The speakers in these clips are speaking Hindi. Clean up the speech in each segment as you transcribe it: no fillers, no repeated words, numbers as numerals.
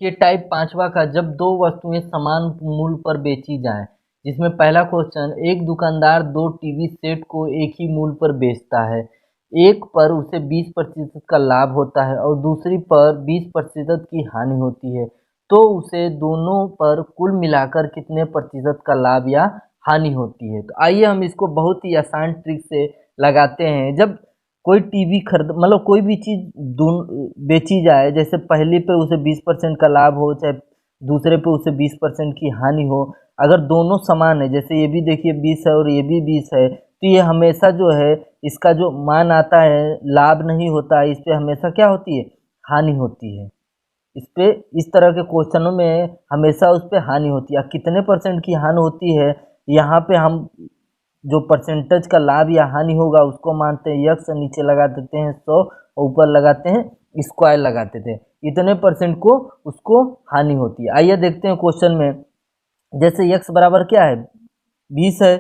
ये टाइप पांचवा का, जब दो वस्तुएं समान मूल्य पर बेची जाएं, जिसमें पहला क्वेश्चन, एक दुकानदार दो टीवी सेट को एक ही मूल्य पर बेचता है। एक पर उसे 20% का लाभ होता है और दूसरी पर 20% की हानि होती है, तो उसे दोनों पर कुल मिलाकर कितने प्रतिशत का लाभ या हानि होती है। तो आइए हम इसको बहुत ही आसान ट्रिक से लगाते हैं। जब कोई टीवी खरीद मतलब कोई भी चीज़ बेची जाए, जैसे पहले पे उसे 20% का लाभ हो, चाहे दूसरे पे उसे 20% की हानि हो, अगर दोनों समान है, जैसे ये भी देखिए 20 है और ये भी 20 है, तो ये हमेशा जो है इसका जो मान आता है लाभ नहीं होता है, इस पे हमेशा क्या होती है, हानि होती है। इस पे इस तरह के क्वेश्चनों में हमेशा उस पे हानि होती है। कितने परसेंट की हानि होती है, यहाँ पे हम जो परसेंटेज का लाभ या हानि होगा उसको मानते हैं यक्स, नीचे लगा देते हैं 100 और ऊपर लगाते हैं स्क्वायर लगा देते हैं, इतने परसेंट को उसको हानि होती है। आइए देखते हैं क्वेश्चन में, जैसे यक्स बराबर क्या है, 20 है,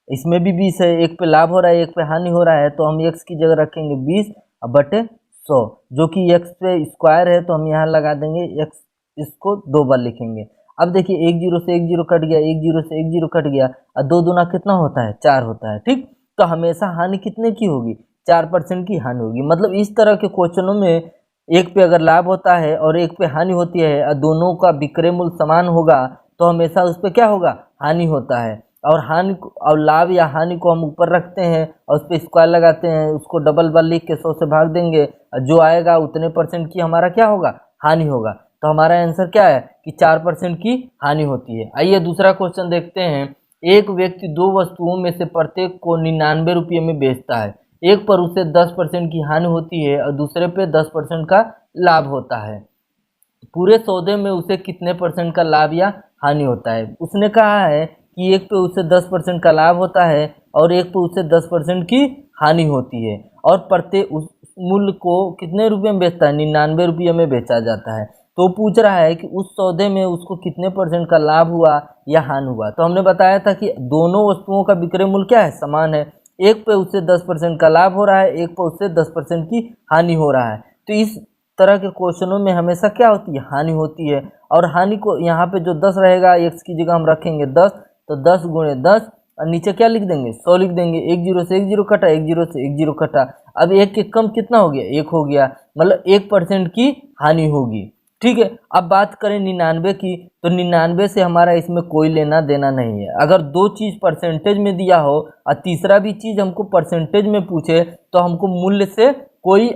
इसमें भी 20 है, एक पे लाभ हो रहा है एक पे हानि हो रहा है, तो हम यक्स की जगह रखेंगे 20 बटे 100, जो कि यक्स पे स्क्वायर है, तो हम यहाँ लगा देंगे यक्स, इसको दो बार लिखेंगे। अब देखिए एक जीरो से एक जीरो कट गया, एक जीरो से एक जीरो कट गया, और दो दूना कितना होता है, 4 होता है, ठीक। तो हमेशा हानि कितने की होगी, 4% की हानि होगी। मतलब इस तरह के क्वेश्चनों में एक पे अगर लाभ होता है और एक पे हानि होती है और दोनों का विक्रय मूल्य समान होगा, तो हमेशा उस पे क्या होगा, हानि होता है। और हानि और लाभ या हानि को हम ऊपर रखते हैं और उस पर स्क्वायर लगाते हैं, उसको डबल बार लिख के 100 से भाग देंगे, और जो आएगा उतने परसेंट की हमारा क्या होगा, हानि होगा। तो हमारा आंसर क्या है कि 4% की हानि होती है। आइए दूसरा क्वेश्चन देखते हैं। एक व्यक्ति दो वस्तुओं में से प्रत्येक को 99 रुपये में बेचता है। एक पर उसे 10% की हानि होती है और दूसरे पे 10% का लाभ होता है। पूरे सौदे में उसे कितने परसेंट का लाभ या हानि होता है। उसने कहा है कि एक पे उसे 10% का लाभ होता है और एक पे उसे 10% की हानि होती है, और प्रत्येक उस मूल्य को कितने रुपये में बेचता है, 99 रुपये में बेचा जाता है। तो पूछ रहा है कि उस सौदे में उसको कितने परसेंट का लाभ हुआ या हानि हुआ। तो हमने बताया था कि दोनों वस्तुओं का विक्रय मूल्य क्या है, समान है। एक पे उससे 10% का लाभ हो रहा है, एक पे उससे 10% की हानि हो रहा है। तो इस तरह के क्वेश्चनों में हमेशा क्या होती है, हानि होती है। और हानि को यहाँ पे जो 10 रहेगा, एक्स की जगह हम रखेंगे 10, तो 10 गुणे 10, और नीचे क्या लिख देंगे, 100 लिख देंगे। एक जीरो से एक जीरो कटा, एक जीरो से एक जीरो कटा, अब एक के कम कितना हो गया, एक हो गया, मतलब 1% की हानि होगी, ठीक है। अब बात करें 99 की, तो 99 से हमारा इसमें कोई लेना देना नहीं है। अगर दो चीज परसेंटेज में दिया हो और तीसरा भी चीज हमको परसेंटेज में पूछे, तो हमको मूल्य से कोई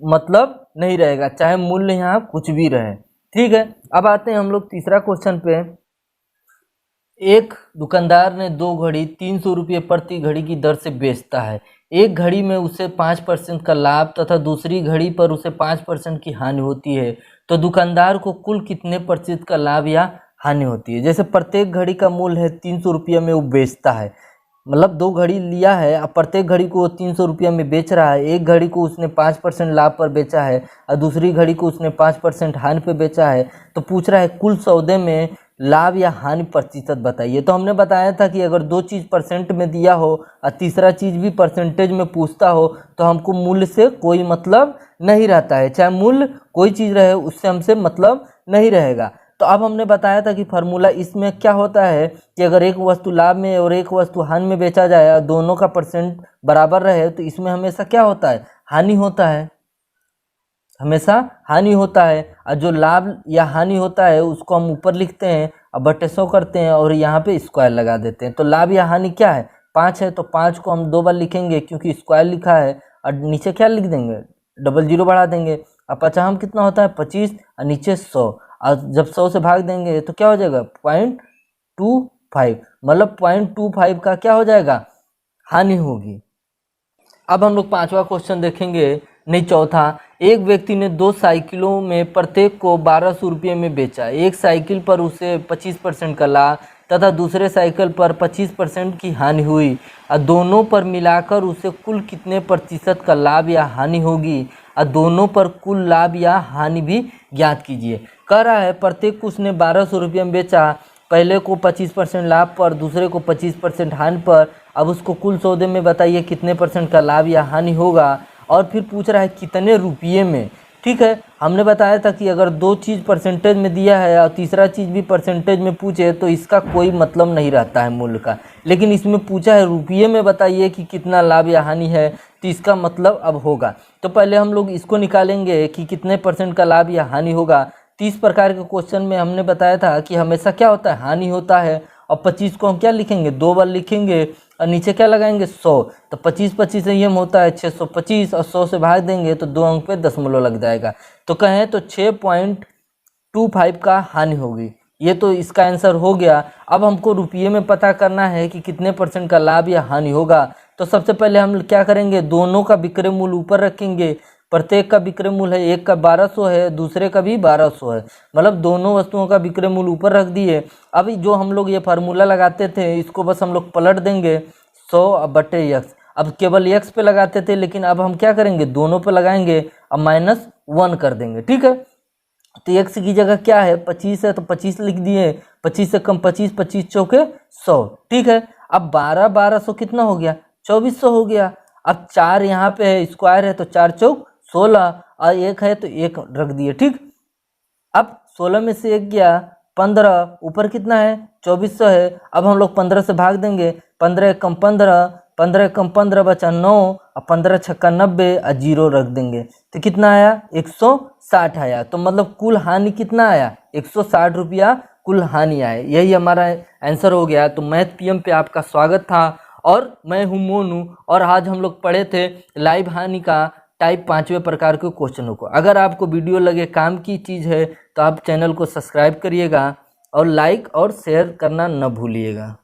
मतलब नहीं रहेगा, चाहे मूल्य यहाँ कुछ भी रहे, ठीक है। अब आते हैं हम लोग तीसरा क्वेश्चन पे। एक दुकानदार ने दो घड़ी 300 रुपये प्रति घड़ी की दर से बेचता है। एक घड़ी में उसे 5% का लाभ तथा दूसरी घड़ी पर उसे 5% की हानि होती है, तो दुकानदार को कुल कितने प्रतिशत का लाभ या हानि होती है। जैसे प्रत्येक घड़ी का मूल्य है 300 रुपये में वो बेचता है, मतलब दो घड़ी लिया है, अब प्रत्येक घड़ी को वो 300 रुपये में बेच रहा है। एक घड़ी को उसने 5% लाभ पर बेचा है और दूसरी घड़ी को उसने 5% हानि पे बेचा है। तो पूछ रहा है कुल सौदे में लाभ या हानि प्रतिशत बताइए। तो हमने बताया था कि अगर दो चीज़ परसेंट में दिया हो और तीसरा चीज़ भी परसेंटेज में पूछता हो, तो हमको मूल्य से कोई मतलब नहीं रहता है, चाहे मूल्य कोई चीज़ रहे उससे हमसे मतलब नहीं रहेगा। तो अब हमने बताया था कि फार्मूला इसमें क्या होता है कि अगर एक वस्तु लाभ में और एक वस्तु हानि में बेचा जाए और दोनों का परसेंट बराबर रहे, तो इसमें हमेशा क्या होता है, हानि होता है, हमेशा हानि होता है। और जो लाभ या हानि होता है उसको हम ऊपर लिखते हैं और बटे 100 करते हैं और यहाँ पे स्क्वायर लगा देते हैं। तो लाभ या हानि क्या है, 5 है, तो 5 को हम दो बार लिखेंगे क्योंकि स्क्वायर लिखा है, और नीचे क्या लिख देंगे, डबल जीरो बढ़ा देंगे। अब 50 कितना होता है, 25, और नीचे 100, और जब 100 से भाग देंगे तो क्या हो जाएगा, 0.25, मतलब 0.25 का क्या हो जाएगा, हानि होगी। अब हम लोग पांचवा क्वेश्चन देखेंगे, नहीं चौथा। एक व्यक्ति ने दो साइकिलों में प्रत्येक को 1200 रुपये में बेचा। एक साइकिल पर उसे 25% का लाभ तथा दूसरे साइकिल पर 25% की हानि हुई, और दोनों पर मिलाकर उसे कुल कितने प्रतिशत का लाभ या हानि होगी, और दोनों पर कुल लाभ या हानि भी ज्ञात कीजिए। कह रहा है प्रत्येक को उसने 1200 रुपये में बेचा, पहले को 25% लाभ पर, दूसरे को 25% हानि पर। अब उसको कुल सौदे में बताइए कितने परसेंट का लाभ या हानि होगा, और फिर पूछ रहा है कितने रुपये में, ठीक है, हमने बताया था कि अगर दो चीज़ परसेंटेज में दिया है और तीसरा चीज़ भी परसेंटेज में पूछे तो इसका कोई मतलब नहीं रहता है मूल्य का। लेकिन इसमें पूछा है रुपये में बताइए कि कितना लाभ या हानि है, तो इसका मतलब अब होगा। तो पहले हम लोग इसको निकालेंगे कि कितने % का लाभ या हानि होगा। 30 प्रकार के क्वेश्चन में हमने बताया था कि हमेशा क्या होता है, हानि होता है। और 25 को हम क्या लिखेंगे, 2 बार लिखेंगे और नीचे क्या लगाएंगे 100। तो 25 से ये होता है 625 और 100 से भाग देंगे तो 2 अंक पे दशमलव लग जाएगा। तो कहें तो 6.25 का हानि होगी। ये तो इसका आंसर हो गया। अब हमको रुपये में पता करना है कि कितने % का लाभ या हानि होगा। तो सबसे पहले हम क्या करेंगे, दोनों का विक्रय मूल्य ऊपर रखेंगे। प्रत्येक का विक्रय मूल्य है, एक का 1200 है, दूसरे का भी 1200 है, मतलब दोनों वस्तुओं का विक्रय मूल्य ऊपर रख दिए। अब जो हम लोग ये फार्मूला लगाते थे इसको बस हम लोग पलट देंगे 100/x। अब केवल x पे लगाते थे लेकिन अब हम क्या करेंगे, दोनों पे लगाएंगे और -1 कर देंगे। ठीक है, तो x की जगह क्या है 25 है तो 25 लिख दिए, 25 से कम 25, 25 चौके 100। ठीक है, अब 1200 कितना हो गया, 2400 हो गया। अब 4 यहाँ पे है, स्क्वायर है तो 4 चौक 16 और 1 है तो 1 रख दिए। ठीक, अब 16 में से 1 गया 15, ऊपर कितना है 2400 है। अब हम लोग 15 से भाग देंगे, 15 कम 15, 15 कम 15 बचा 9 और 15 छक्का 90 और 0 रख देंगे तो कितना आया 160 आया। तो मतलब कुल हानि कितना आया, 160 रुपया कुल हानि आए। यही हमारा आंसर हो गया। तो मैथ पीएम पे आपका स्वागत था और मैं हूँ मोनू और आज हम लोग पढ़े थे लाइव हानि का टाइप 5वें प्रकार के क्वेश्चनों को। अगर आपको वीडियो लगे काम की चीज़ है तो आप चैनल को सब्सक्राइब करिएगा और लाइक और शेयर करना न भूलिएगा।